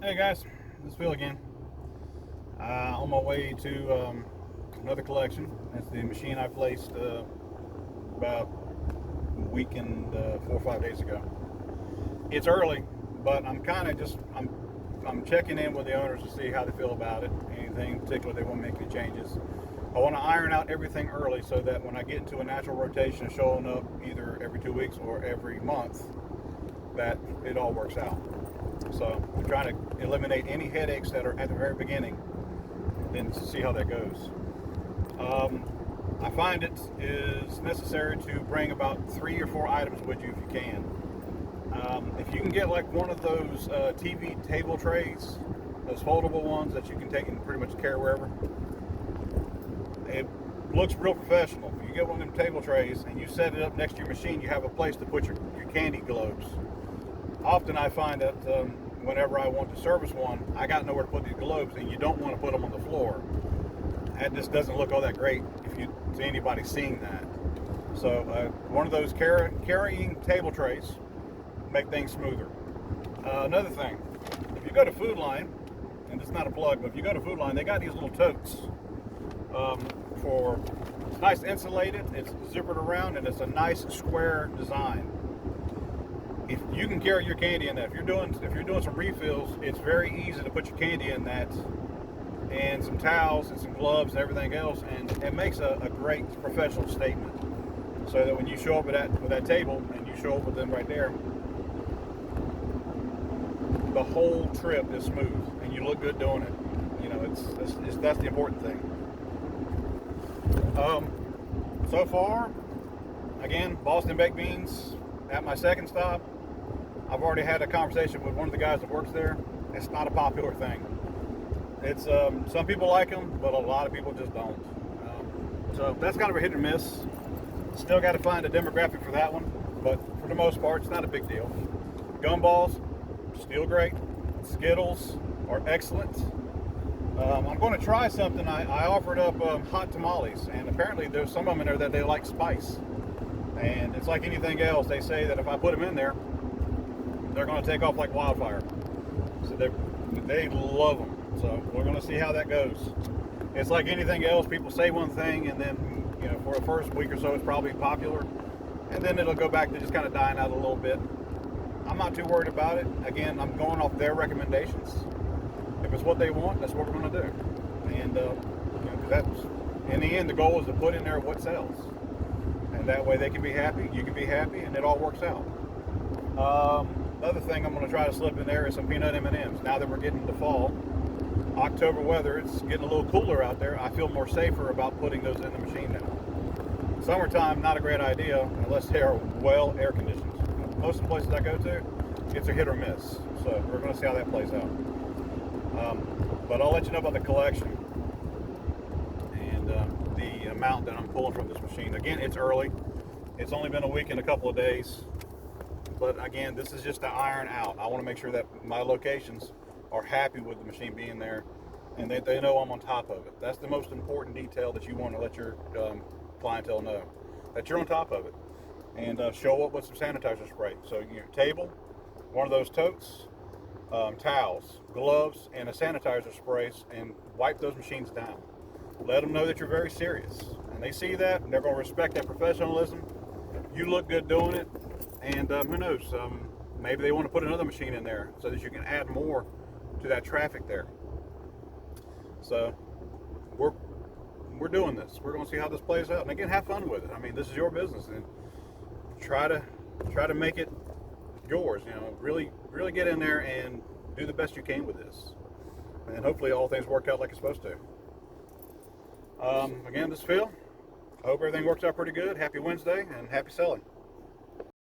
Hey guys, this is Phil again. On my way to another collection. That's the machine I placed about a week and 4 or 5 days ago. It's early, but I'm checking in with the owners to see how they feel about it. Anything in particular they want to make any changes. I want to iron out everything early so that when I get into a natural rotation of showing up either every 2 weeks or every month, that it all works out. So I'm trying to eliminate any headaches that are at the very beginning, then see how that goes. I find it is necessary to bring about 3 or 4 items with you if you can. If you can get like one of those TV table trays, those foldable ones that you can take and pretty much carry wherever, it looks real professional. If you get one of them table trays and you set it up next to your machine, you have a place to put your candy globes. Often I find that whenever I want to service one, I got nowhere to put these globes, and you don't want to put them on the floor. That just doesn't look all that great if you see anybody seeing that. So one of those carrying table trays make things smoother. Another thing, if you go to Food Line, and it's not a plug, but if you go to Food Line, they got these little totes it's nice insulated, it's zippered around, and it's a nice square design. If you can carry your candy in that, if you're doing some refills, it's very easy to put your candy in that, and some towels and some gloves and everything else, and it makes a great professional statement. So that when you show up with that table and you show up with them right there, the whole trip is smooth and you look good doing it. You know, that's the important thing. So far, again, Boston baked beans at my second stop. I've already had a conversation with one of the guys that works there. It's not a popular thing. It's some people like them, but a lot of people just don't. So that's kind of a hit or miss. Still got to find a demographic for that one, but for the most part, it's not a big deal. Gumballs, still great. Skittles are excellent. I'm going to try something. I offered up hot tamales, and apparently there's some of them in there that they like spice. And it's like anything else. They say that if I put them in there, they're going to take off like wildfire. So they love them. So we're going to see how that goes. It's like anything else. People say one thing, and then for the first week or so, it's probably popular, and then it'll go back to just kind of dying out a little bit. I'm not too worried about it. Again, I'm going off their recommendations. If it's what they want, that's what we're going to do. And that's in the end, the goal is to put in there what sells, and that way they can be happy, you can be happy, and it all works out. Another thing I'm going to try to slip in there is some peanut M&Ms. Now that we're getting to fall, October weather, it's getting a little cooler out there. I feel more safer about putting those in the machine now. Summertime, not a great idea unless they are well air conditioned. Most of the places I go to, it's a hit or miss. So we're going to see how that plays out. But I'll let you know about the collection and the amount that I'm pulling from this machine. Again, it's early. It's only been a week and a couple of days. But again, this is just to iron out. I want to make sure that my locations are happy with the machine being there, and they know I'm on top of it. That's the most important detail that you want to let your clientele know, that you're on top of it. And show up with some sanitizer spray. So your table, one of those totes, towels, gloves, and a sanitizer spray, and wipe those machines down. Let them know that you're very serious, and they see that, and they're going to respect that professionalism. You look good doing it, and who knows, maybe they want to put another machine in there so that you can add more to that traffic there. So we're doing this. We're going to see how this plays out, and again, have fun with it. I mean, this is your business, and try to make it yours. Really get in there and do the best you can with this, and hopefully all things work out like it's supposed to. Again, this is Phil. I hope everything works out pretty good. Happy Wednesday and happy selling.